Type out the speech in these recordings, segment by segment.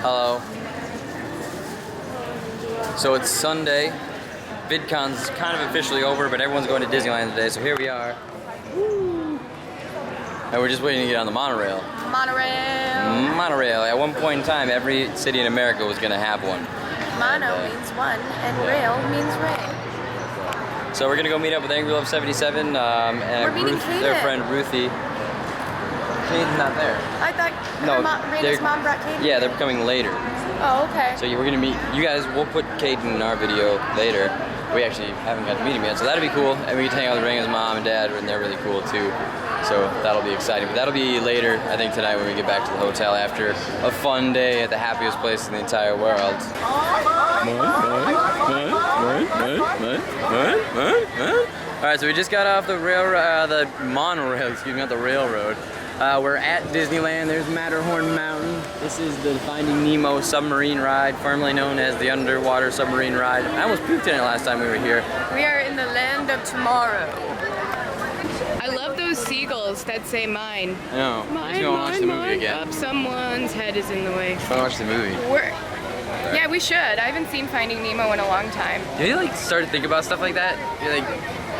Hello. So it's Sunday. VidCon's kind of officially over, but everyone's going to Disneyland today, so here we are. Woo. And we're just waiting to get on the monorail. Monorail. Monorail. At one point in time, every city in America was going to have one. Mono means one, and rail means rain. So we're going to go meet up with Angry Love 77 and Ruth, their friend Ruthie. Caden's not there. I thought Raina's mom brought Caden. Yeah, they're coming later. Oh, okay. So we're gonna meet you guys. We'll put Caden in our video later. We actually haven't got to meet him yet, so that'll be cool. And we get to hang out with Raina's mom and dad, and they're really cool too. So that'll be exciting. But that'll be later, I think, tonight when we get back to the hotel after a fun day at the happiest place in the entire world. All right, so we just got off the monorail. Excuse me, not the railroad. We're at Disneyland. There's Matterhorn Mountain. This is the Finding Nemo submarine ride, formerly known as the underwater submarine ride. I almost pooped in it last time we were here. We are in the land of tomorrow. I love those seagulls that say mine. I know. Let's go watch the movie again. Up, someone's head is in the way. Let's go watch the movie. Yeah, we should. I haven't seen Finding Nemo in a long time. You like start to think about stuff like that? You're like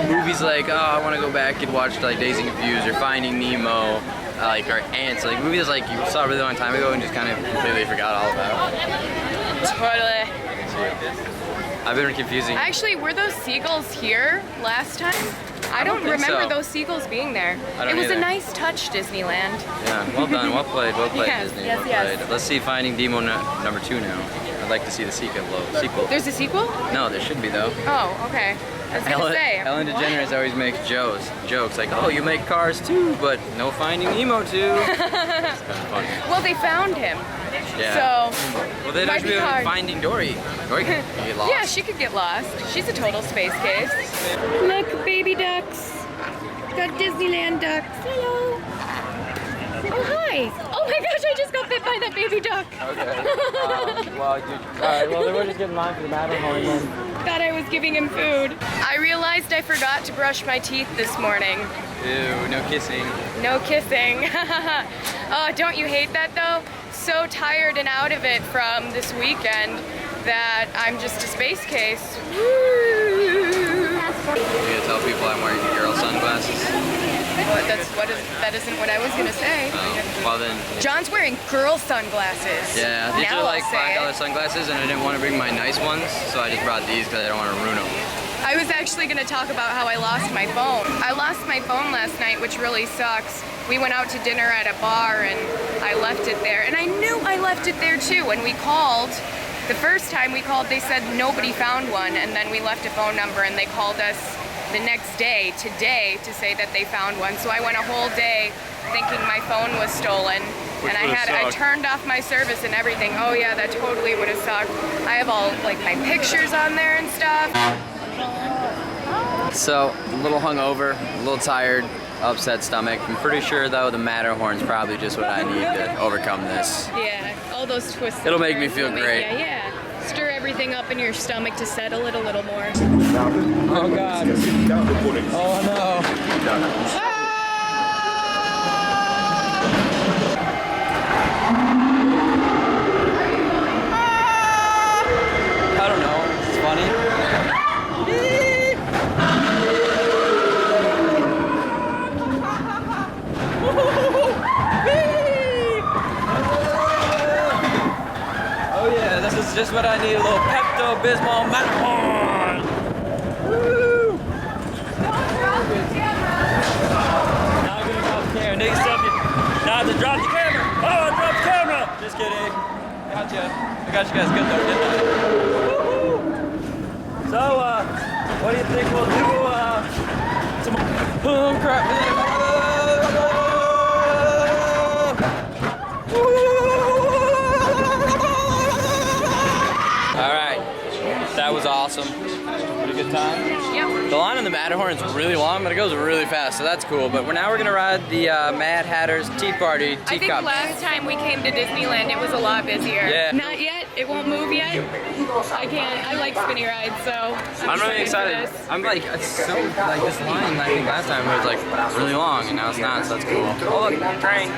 movies like, oh, I want to go back and watch like Dazed and Confused or Finding Nemo. Or Ants, like movies like you saw a really long time ago and just kind of completely forgot all about. Totally. I've been confusing. Actually, were those seagulls here last time? I don't remember those seagulls being there. It was a nice touch, Disneyland. Yeah, well done, well played, Yes, Disney. yes, yes. Let's see Finding Nemo number 2 now. I'd like to see the sequel. There's a sequel? No, there shouldn't be though. Oh, okay. I was gonna say. Ellen DeGeneres always makes jokes like, oh, you make Cars too, but no Finding Nemo too. It's kind of funny. Well, they found him. Yeah. So, well, they'd actually be Finding Dory. Dory could get lost. Yeah, she could get lost. She's a total space case. Look, baby ducks. Got Disneyland ducks. Hello. Oh, hi. Oh my gosh, I just got bit by that baby duck. Okay. Well, dude. Alright, well, then we're just getting on for the Matterhorn again. Thought I was giving him food. I realized I forgot to brush my teeth this morning. Ew, no kissing. No kissing. Oh, don't you hate that though? So tired and out of it from this weekend that I'm just a space case. Woo! You gonna tell people I'm wearing girl sunglasses? Well, that isn't what I was gonna say. Well then. John's wearing girl sunglasses. Yeah, these now are like $5 sunglasses, and I didn't want to bring my nice ones, so I just brought these because I don't want to ruin them. I was actually gonna talk about how I lost my phone. I lost my phone last night, which really sucks. We went out to dinner at a bar and I left it there, and I knew I left it there too. When we called, the first time we called, they said nobody found one, and then we left a phone number and they called us the next day, today, to say that they found one. So I went a whole day thinking my phone was stolen, and I turned off my service and everything. Oh yeah, that totally would have sucked. I have all like my pictures on there and stuff. So, a little hungover, a little tired, upset stomach. I'm pretty sure though the Matterhorn's probably just what I need to overcome this. Yeah, all those twists. It'll make me feel great. Yeah. Stir everything up in your stomach to settle it a little more. Oh God. Oh no. I don't know. It's funny. This is just what I need, a little Pepto-Bismol Matterhorn! Woo! Now I'm gonna drop the camera. Nigga, stop it. Now I have to drop the camera! Oh, I dropped the camera! Just kidding. Gotcha. I got you guys good though, didn't I? Woo-hoo! So, what do you think we'll do, tomorrow? Oh, crap. That was awesome. Pretty good time. Yep. The line on the Matterhorn is really long, but it goes really fast, so that's cool. But now we're gonna ride the Mad Hatter's Tea Party teacup. I think last time we came to Disneyland, it was a lot busier. Yeah. Not yet. It won't move yet. I can't. I like spinny rides, so I'm really excited. I'm like, it's so like this line. I think last time it was like really long, and now it's not. So that's cool. Oh look, train.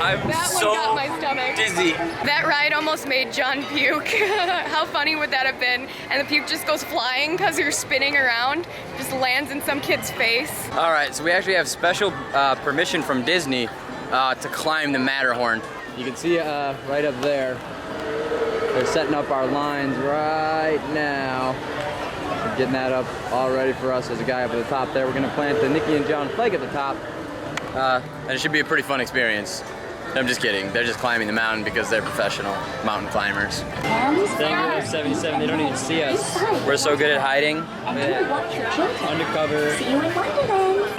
I'm That so one got my stomach. dizzy. That ride almost made John puke. How funny would that have been? And the puke just goes flying because you're spinning around, just lands in some kid's face. All right, so we actually have special permission from Disney to climb the Matterhorn. You can see right up there. They're setting up our lines right now. We're getting that up all ready for us. There's a guy up at the top there. We're gonna plant the Nikki and John flag at the top. And it should be a pretty fun experience. I'm just kidding. They're just climbing the mountain because they're professional mountain climbers. Tango 77, they don't even see us. We're so good at hiding. Undercover.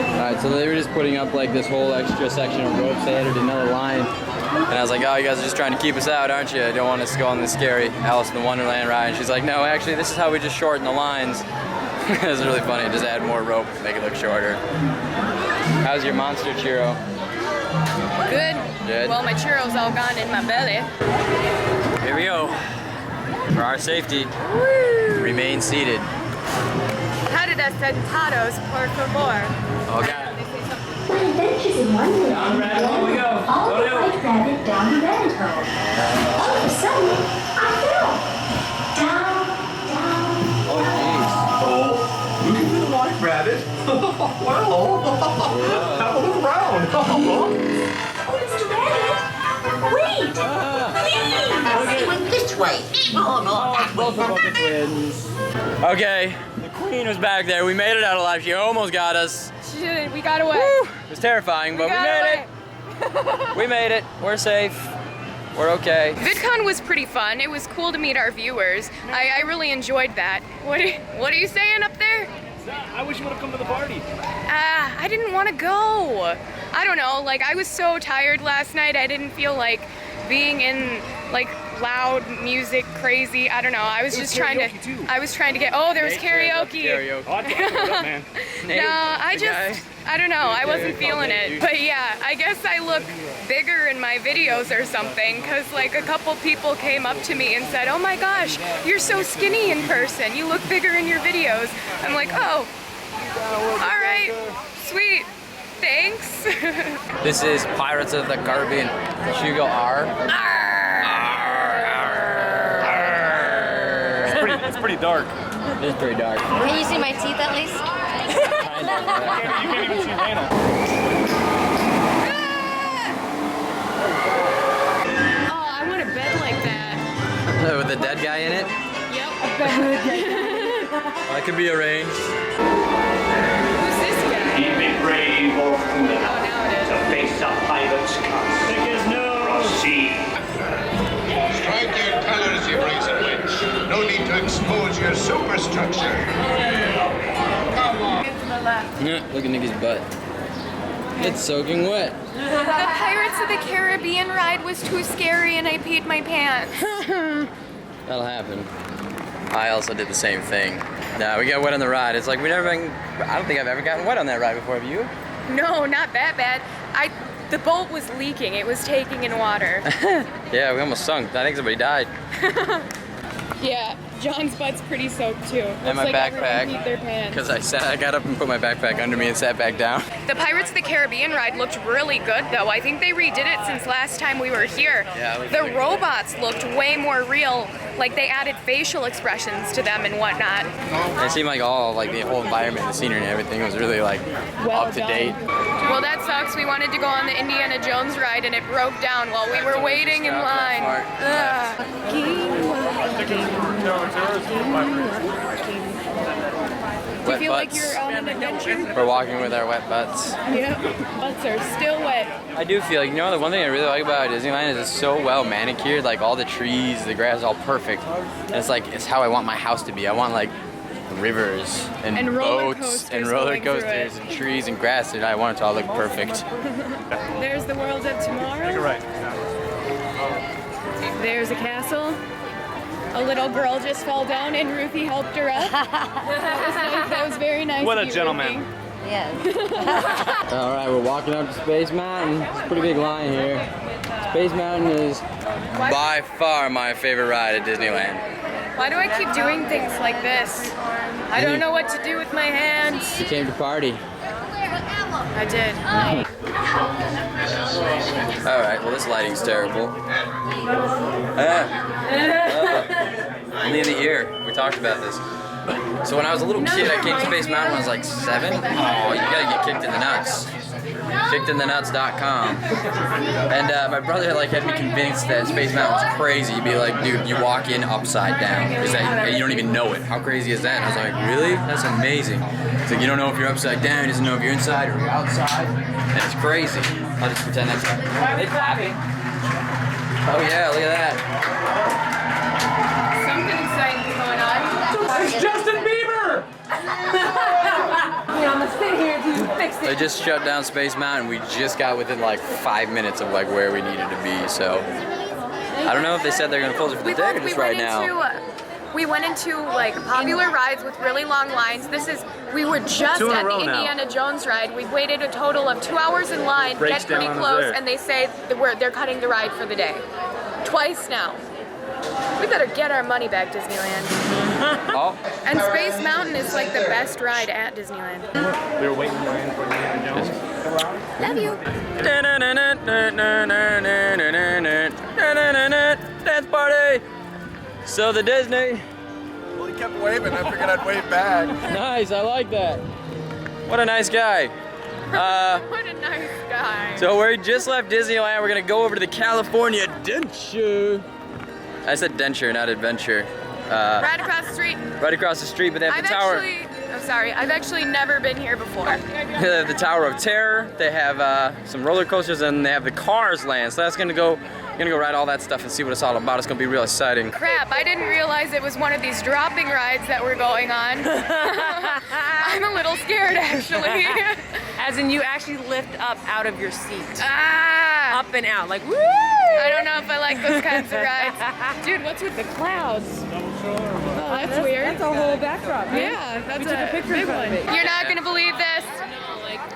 Alright, so they were just putting up like this whole extra section of ropes. They added another line. And I was like, oh, you guys are just trying to keep us out, aren't you? I don't want us to go on this scary Alice in the Wonderland ride. And she's like, no, actually, this is how we just shorten the lines. It was really funny. Just add more rope, make it look shorter. How's your monster churro? Good. Good. Well, my churro's all gone in my belly. Here we go. For our safety, remain seated. How did I sentados, por favor? Oh, God. Adventures in Wonderland. Down the rabbit hole we go. All the white rabbit down the rabbit hole. All of a sudden, I fell. Down, down. Oh, Look at the white rabbit. Well, have a look around. Oh, Mr. Rabbit. Wait. Please. Went this way. Oh, no. both of them twins. Okay, the queen was back there. We made it out alive. She almost got us. She did. We got away. Woo! It was terrifying, but we made it. We made it. We're safe. We're okay. VidCon was pretty fun. It was cool to meet our viewers. I really enjoyed that. What are you saying up there? I wish you would have come to the party. I didn't want to go. I don't know, like I was so tired last night. I didn't feel like being in like loud music crazy. I don't know. I was just trying to get, oh, there was karaoke. Oh, I can't put it up, man. No, I don't know. I wasn't feeling it. But yeah, I guess I look bigger in my videos or something because like a couple people came up to me and said, oh my gosh, you're so skinny in person. You look bigger in your videos. I'm like, oh, all right, sweet. Thanks. This is Pirates of the Caribbean. Should you go R? It's pretty dark. It is pretty dark. Can you see my teeth at least? Kind of, yeah. You can't even see Lana. Oh, I want a bed like that. With the dead guy in it? Yep. That could be arranged. Who's this guy? Keep it brave or Oh, now it is. to face a pirate's cast. Take his nose. Proceed. Strike your colors, you brazen witch. No need to expose your superstructure. Come on. Get to the left. Look at Nikki's butt. It's soaking wet. The Pirates of the Caribbean ride was too scary and I peed my pants. That'll happen. I also did the same thing. No, we got wet on the ride. It's like I don't think I've ever gotten wet on that ride before. Have you? No, not that bad. The boat was leaking. It was taking in water. Yeah, we almost sunk. I think somebody died. Yeah, John's butt's pretty soaked too. And my backpack. Because I got up and put my backpack under me and sat back down. The Pirates of the Caribbean ride looked really good though. I think they redid it since last time we were here. Yeah, it looked the really good. robots looked way more real. Like they added facial expressions to them and whatnot. It seemed like the whole environment, the scenery and everything was really like Well up to done. date. Well, that sucks. We wanted to go on the Indiana Jones ride and it broke down while we were waiting in line. Do you Wet feel like butts. you're on an adventure? We're walking with our wet butts. Yep. Butts are still wet. I do feel like, the one thing I really like about Disneyland is it's so well manicured, like all the trees, the grass is all perfect. And it's how I want my house to be. I want like rivers and roller boats coasters and roller going through coasters it. and trees and grass, and I want it to all look perfect. There's the world of tomorrow. You're right. There's a castle. A little girl just fell down and Ruthie helped her up. That was nice. That was very nice. What of a you, gentleman. Ruthie. Yes. All right, we're walking up to Space Mountain. It's a pretty big line here. Space Mountain is by far my favorite ride at Disneyland. Why do I keep doing things like this? I don't know what to do with my hands. You came to party. I did. Alright, well this lighting's terrible. Only in the ear. We talked about this. So when I was a little kid, I came to Space Mountain when I was like 7. Oh, you gotta get kicked in the nuts. KickedInTheNuts.com. And my brother had me convinced that Space Mountain was crazy. He'd be like, dude, you walk in upside down. You don't even know it. How crazy is that? And I was like, really? That's amazing. It's like, you don't know if you're upside down, he doesn't know if you're inside or you're outside. And it's crazy. I'll just pretend that's right. Are they clapping? Oh yeah, look at that. Something exciting going on. It's Justin Bieber! I'm gonna sit here until you fix They just shut down Space Mountain. We just got within like 5 minutes of like where we needed to be, so I don't know if they said they're gonna close it for the day or just right now. We went into like popular rides with really long lines. We were just at the Indiana Jones ride. We've waited a total of 2 hours in line, get pretty close, and they say they're cutting the ride for the day. Twice now. We better get our money back, Disneyland. Oh. And Space Mountain is like the best ride at Disneyland. We were waiting in line for Indiana Jones. Love you. Dance party! So the Disney. Well, he kept waving. I figured I'd wave back. Nice, I like that. What a nice guy. What a nice guy. So we just left Disneyland. We're gonna go over to the California Denture. I said denture, not adventure. Right across the street. Right across the street, but they have the tower. I've actually never been here before. They have the Tower of Terror. They have some roller coasters, and they have the Cars Land. So that's gonna go ride all that stuff and see what it's all about. It's gonna be real exciting. Crap, I didn't realize it was one of these dropping rides that were going on. I'm a little scared, actually. As in you actually lift up out of your seat. Ah! Up and out, like woo! I don't know if I like those kinds of rides. Dude, what's with the clouds? Oh, that's weird. That's a whole backdrop. Yeah, that's a picture big of it. You're not gonna believe this.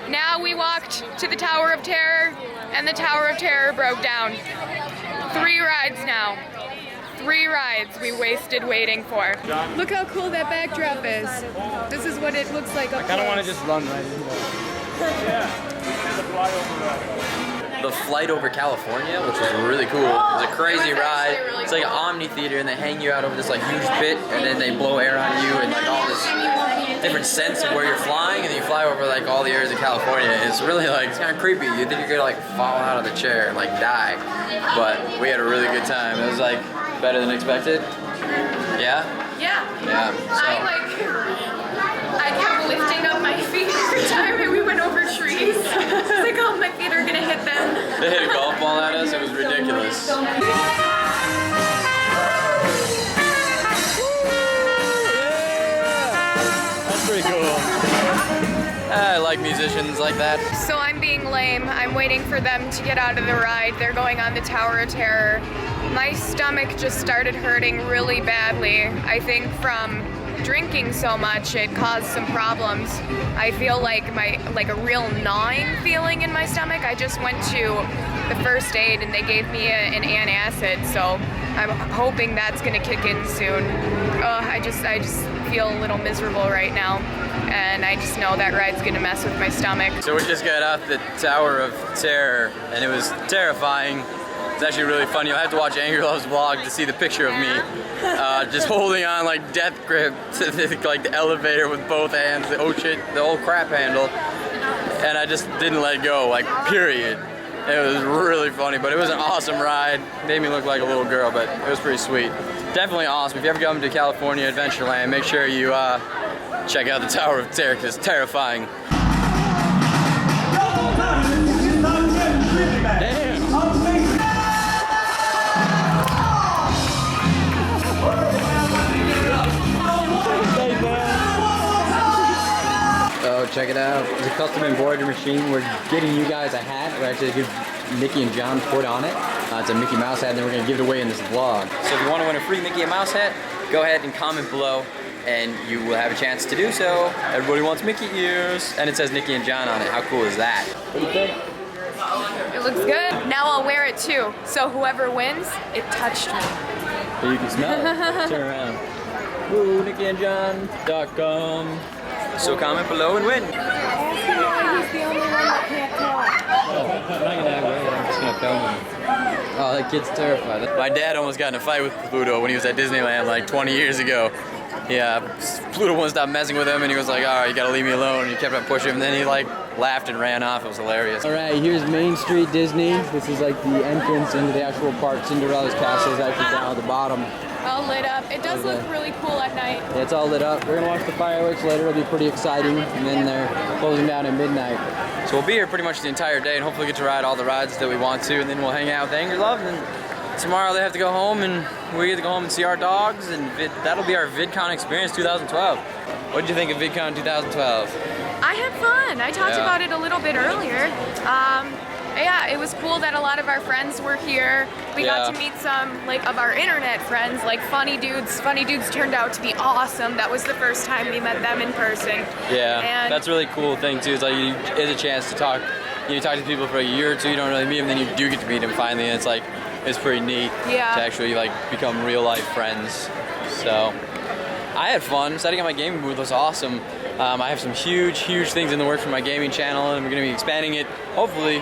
Now we walked to the Tower of Terror, and the Tower of Terror broke down. 3 rides now. 3 rides we wasted waiting for. Look how cool that backdrop is. This is what it looks like up I kind of want to just run right into it. Yeah. The flight over California, which was really cool. It was a crazy ride. It's like an Omni theater, and they hang you out over this like huge pit, and then they blow air on you, and like all this different sense of where you're flying, and then you fly over like all the areas of California. It's really like, it's kind of creepy. You think you're gonna like fall out of the chair and like die, but we had a really good time. It was like better than expected. Yeah? Yeah. Yeah. So. I kept lifting up my feet every time we went over trees. It's like, oh, my feet are gonna hit them. They hit a golf ball at us. It was ridiculous. That's pretty cool. I like musicians like that. So I'm being lame. I'm waiting for them to get out of the ride. They're going on the Tower of Terror. My stomach just started hurting really badly. I think from drinking so much, it caused some problems. I feel like a real gnawing feeling in my stomach. I just went to the first aid and they gave me an antacid, so I'm hoping that's gonna kick in soon. I just feel a little miserable right now, and I just know that ride's gonna mess with my stomach. So we just got off the Tower of Terror, and it was terrifying. It's actually really funny. You'll have to watch Angry Love's vlog to see the picture of me just holding on like death grip to like the elevator with both hands, the old crap handle, and I just didn't let go, like period. It was really funny, but it was an awesome ride. Made me look like a little girl, but it was pretty sweet. Definitely awesome. If you ever come to California Adventureland, make sure you check out the Tower of Terror, because it's terrifying. Oh, check it out. It's a custom embroidery machine. We're getting you guys a hat. We're actually going to give Mickey and John put on it. It's a Mickey Mouse hat, and then we're going to give it away in this vlog. So if you want to win a free Mickey and Mouse hat, go ahead and comment below, and you will have a chance to do so. Everybody wants Mickey ears, and it says Nicky and John on it. How cool is that? What do you think? It looks good. Now I'll wear it too. So whoever wins, it touched me. So you can smell it. Turn around. Woo, NickyandJohn.com. So comment below and win. Ask him why he's the only one that can't talk. I'm just gonna film him. Oh, that kid's terrified. My dad almost got in a fight with Pluto when he was at Disneyland like 20 years ago. Yeah, Pluto wouldn't stop messing with him, and he was like, "All right, you gotta leave me alone." And he kept on pushing him, and then he like laughed and ran off. It was hilarious. All right, here's Main Street Disney. This is like the entrance into the actual park. Cinderella's castle is actually down at the bottom. All lit up. It does look really cool at night. Yeah, it's all lit up. We're gonna watch the fireworks later. It'll be pretty exciting. And then they're closing down at midnight. So we'll be here pretty much the entire day and hopefully get to ride all the rides that we want to. And then we'll hang out with Angry Love. And then tomorrow they have to go home and we get to go home and see our dogs. And that'll be our VidCon experience 2012. What did you think of VidCon 2012? I had fun. I talked about it a little bit earlier. Yeah, it was cool that a lot of our friends were here. We got to meet some of our internet friends, like Funny Dudes. Funny Dudes turned out to be awesome. That was the first time we met them in person. Yeah, and that's a really cool thing too. It's like you get a chance to talk. You talk to people for a year or two, you don't really meet them, then you do get to meet them finally, and it's pretty neat to actually become real life friends. So I had fun. Setting up my gaming booth was awesome. I have some huge things in the works for my gaming channel, and we're going to be expanding it, hopefully,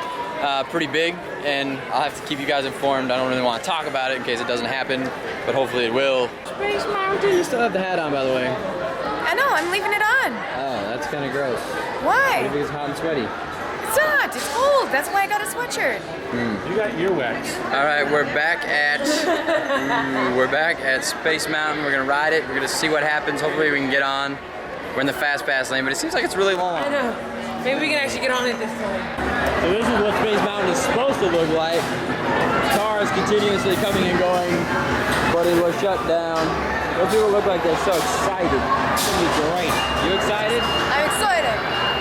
pretty big, and I'll have to keep you guys informed. I don't really want to talk about it in case it doesn't happen, but hopefully it will. Space Mountain! You still have the hat on, by the way. I know, I'm leaving it on. Oh, that's kind of gross. Why? Maybe it's hot and sweaty. It's not, it's cold. That's why I got a sweatshirt. You got earwax. All right, we're back at Space Mountain. We're gonna ride it. We're gonna see what happens. Hopefully we can get on. We're in the fast pass lane, but it seems like it's really long. I know. Maybe we can actually get on it this time. So this is what Space Mountain is supposed to look like. Cars continuously coming and going, but it was shut down. Those people look like they're so excited. It's gonna be great. You excited? I'm excited.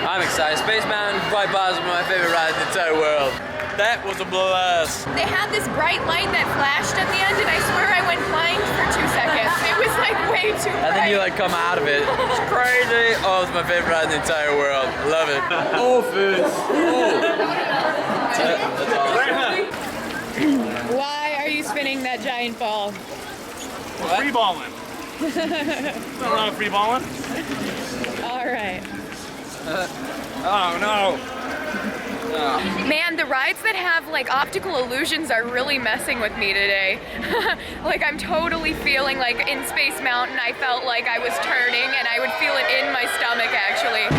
I'm excited. Space Mountain, quite possibly my favorite ride in the entire world. That was a blast. They had this bright light that flashed at the end, and I swear I went blind for 2 seconds. It was way too bright. And then you come out of it. It's crazy. Oh, it's my favorite ride in the entire world. I love it. Office. Oh. That's awesome. Why are you spinning that giant ball? Free balling. Nothing wrong with free balling. All right. Oh no. Man, the rides that have optical illusions are really messing with me today. I'm totally feeling in Space Mountain I felt like I was turning and I would feel it in my stomach actually.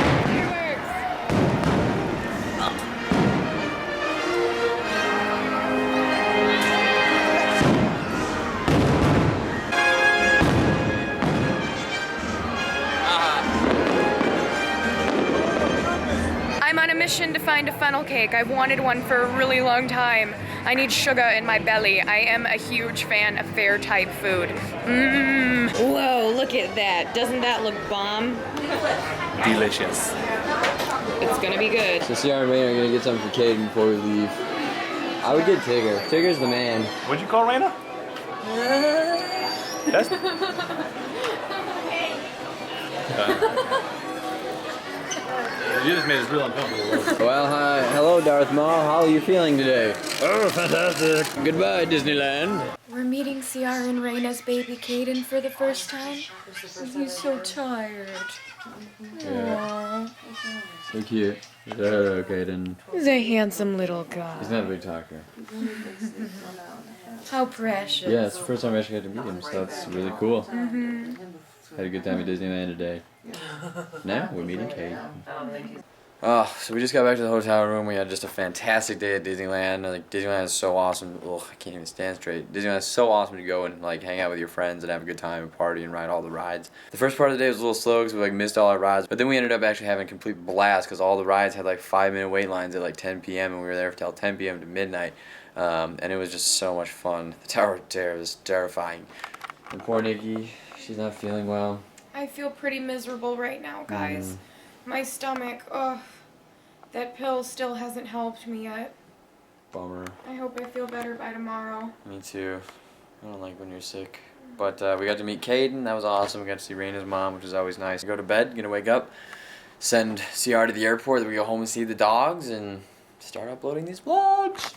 I'm on a mission to find a funnel cake. I've wanted one for a really long time. I need sugar in my belly. I am a huge fan of fair type food. Mmm. Whoa, look at that. Doesn't that look bomb? Delicious. It's gonna be good. So CR and Raina are gonna get something for Caden before we leave. I would get Tigger. Tigger's the man. What'd you call Raina? That's... You just made us real uncomfortable. Well, hi. Hello, Darth Maul. How are you feeling today? Oh, fantastic. Goodbye, Disneyland. We're meeting CR and Raina's baby Caden for the first time. He's so tired. Yeah. So cute. Hello, Caden. He's a handsome little guy. He's not a big talker. How precious. Yeah, it's the first time I actually got to meet him, so that's really cool. Had a good time at Disneyland today. Now we're meeting Kate. Oh, so we just got back to the hotel room. We had just a fantastic day at Disneyland. Disneyland is so awesome. Ugh, I can't even stand straight. Disneyland is so awesome to go and hang out with your friends and have a good time and party and ride all the rides. The first part of the day was a little slow because we missed all our rides, but then we ended up actually having a complete blast because all the rides had 5-minute wait lines at 10 p.m. and we were there till 10 p.m. to midnight. And it was just so much fun. The Tower of Terror was terrifying. And poor Nikki, she's not feeling well. I feel pretty miserable right now, guys. My stomach, ugh. That pill still hasn't helped me yet. Bummer. I hope I feel better by tomorrow. Me too. I don't like when you're sick. But we got to meet Caden. That was awesome. We got to see Raina's mom, which is always nice. Go to bed, gonna wake up, send CR to the airport, then we go home and see the dogs, and start uploading these vlogs.